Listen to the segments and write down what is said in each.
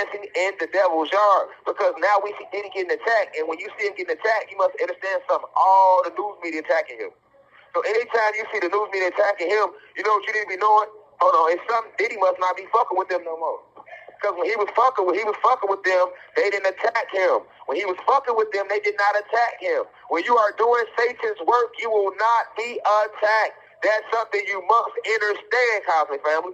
dancing in the devil's yard, because now we see Diddy getting attacked, and when you see him getting attacked, you must understand something. All the news media attacking him. So anytime you see the news media attacking him, you know what you need to be knowing? Hold on, it's something. Diddy must not be fucking with them no more. Because when he was fucking with them, they didn't attack him. When he was fucking with them, they did not attack him. When you are doing Satan's work, you will not be attacked. That's something you must understand, Cosmic Family.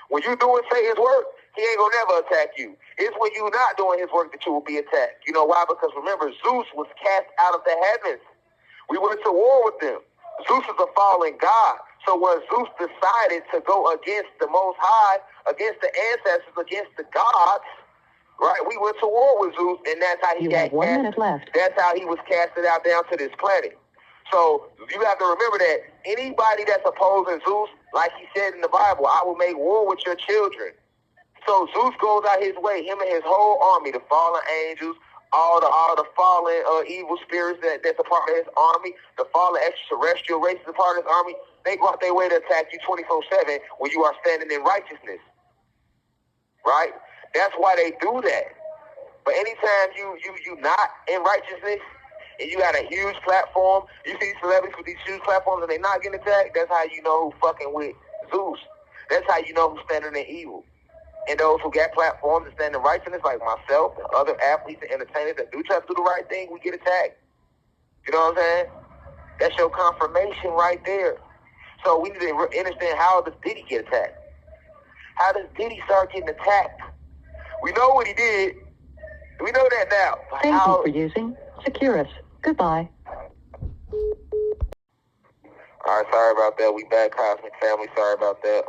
When you're doing Satan's work, he ain't gonna never attack you. It's when you're not doing his work that you will be attacked. You know why? Because remember, Zeus was cast out of the heavens. We went to war with them. Zeus is a fallen god. So when Zeus decided to go against the Most High, against the ancestors, against the gods, right? We went to war with Zeus, and that's how he got 1 minute left. That's how he was casted out down to this planet. So you have to remember that anybody that's opposing Zeus, like he said in the Bible, I will make war with your children. So Zeus goes out his way, him and his whole army, the fallen angels, all the fallen evil spirits that's a part of his army, the fallen extraterrestrial races a part of his army. They go out their way to attack you 24/7 when you are standing in righteousness, right? That's why they do that. But anytime you not in righteousness and you got a huge platform, you see these celebrities with these huge platforms and they not getting attacked, that's how you know who fucking with Zeus. That's how you know who's standing in evil. And those who got platforms and stand in righteousness, like myself and other athletes and entertainers that do try to do the right thing, we get attacked. You know what I'm saying? That's your confirmation right there. So we need to understand, how does Diddy get attacked? How does Diddy start getting attacked? We know what he did. We know that now. Thank you for using Securus. Goodbye. All right, sorry about that. We back, Cosmic Family. Sorry about that.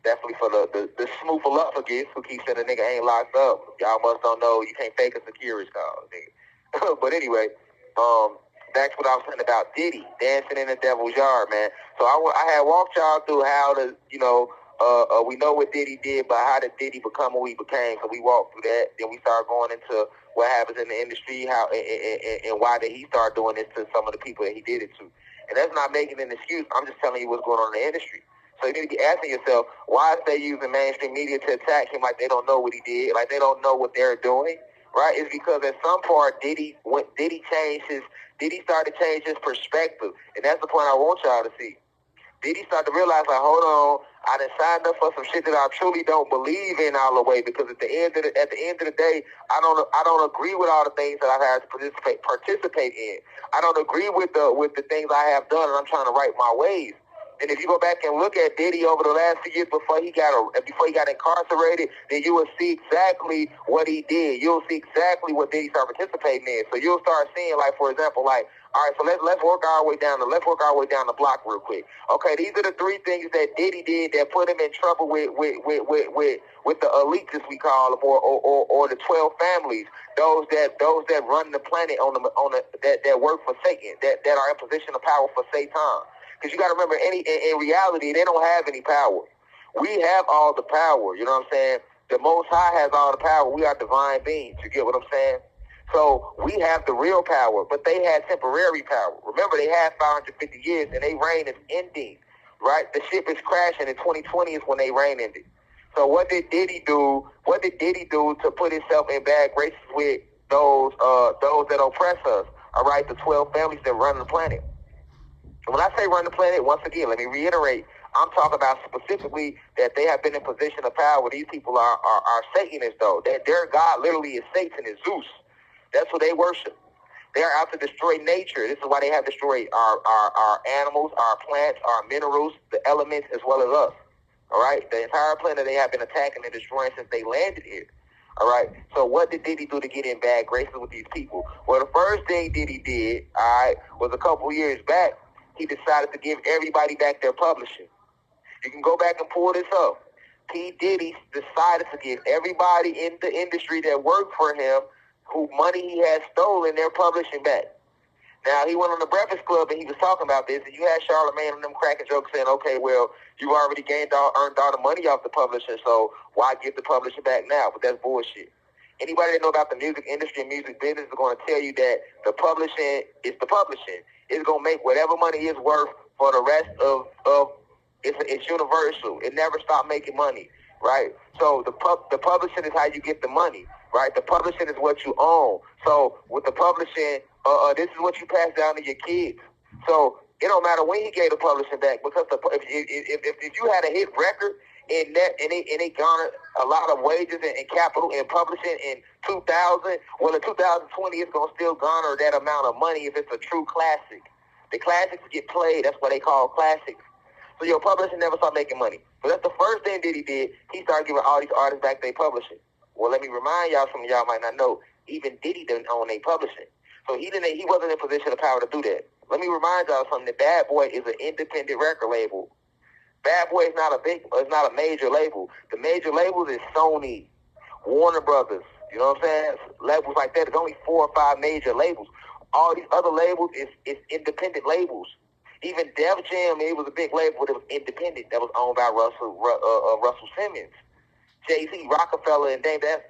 Definitely for the smoofaluffagus who keeps saying the nigga ain't locked up. Y'all must don't know you can't fake a Securus call, nigga. But anyway, that's what I was saying about Diddy dancing in the devil's yard, man. So I had walked y'all through how we know what Diddy did, but how did Diddy become what he became? So we walked through that. Then we started going into what happens in the industry, how and why did he start doing this to some of the people that he did it to. And that's not making an excuse. I'm just telling you what's going on in the industry. So you need to be asking yourself, why is they using mainstream media to attack him like they don't know what he did, like they don't know what they're doing, right? It's because at some part Diddy started to change his perspective, and that's the point I want y'all to see. Diddy started to realize, like, hold on, I done signed up for some shit that I truly don't believe in all the way, because at the end of the day, I don't agree with all the things that I've had to participate in. I don't agree with the things I have done, and I'm trying to right my ways. And if you go back and look at Diddy over the last few years before he got incarcerated, then you will see exactly what he did. You'll see exactly what Diddy started participating in. So you'll start seeing, like, for example, like, all right, so let's work our way down the block real quick. Okay, these are the three things that Diddy did that put him in trouble with the elites, as we call them, or the 12 families, those that run the planet that work for Satan, that are in position of power for Satan. Because you got to remember, in reality, they don't have any power. We have all the power. You know what I'm saying? The Most High has all the power. We are divine beings. You get what I'm saying? So we have the real power, but they had temporary power. Remember, they had 550 years, and their reign is ending, right? The ship is crashing, and 2020 is when their reign ended. So what did Diddy do? What did Diddy do to put himself in bad graces with those that oppress us? All right, the 12 families that run the planet. When I say run the planet, once again, let me reiterate, I'm talking about specifically that they have been in position of power. These people are Satanists, though. Their God literally is Satan, is Zeus. That's what they worship. They are out to destroy nature. This is why they have destroyed our animals, our plants, our minerals, the elements, as well as us. All right? The entire planet they have been attacking and destroying since they landed here. All right? So what did Diddy do to get in bad graces with these people? Well, the first thing Diddy did, all right, was a couple years back, he decided to give everybody back their publishing. You can go back and pull this up. P. Diddy decided to give everybody in the industry that worked for him, who money he had stolen, their publishing back. Now, he went on the Breakfast Club and he was talking about this, and you had Charlamagne and them cracking jokes saying, okay, well, you already earned all the money off the publishing, so why give the publishing back now? But that's bullshit. Anybody that know about the music industry and music business is going to tell you that the publishing is the publishing. It's going to make whatever money is worth for the rest of it's universal. It never stopped making money. right? So the publishing is how you get the money, right? The publishing is what you own. So with the publishing, this is what you pass down to your kids. So it don't matter when he gave the publishing back, because if you had a hit record and it garnered a lot of wages and capital in publishing in 2000, well in 2020 it's gonna still garner that amount of money if it's a true classic. The classics get played. That's what they call classics. So your publishing never started making money. So that's the first thing Diddy did. He started giving all these artists back their publishing. Well, let me remind y'all, some of y'all might not know, even Diddy didn't own their publishing. So he wasn't in a position of power to do that. Let me remind y'all something. The Bad Boy is an independent record label. Bad Boy is not a major label. The major labels is Sony, Warner Brothers. You know what I'm saying? Labels like that. There's only 4 or 5 major labels. All these other labels is independent labels. Even Def Jam, it was a big label, but it was independent. That was owned by Russell Simmons. Jay-Z, Rockefeller, and Dave. That's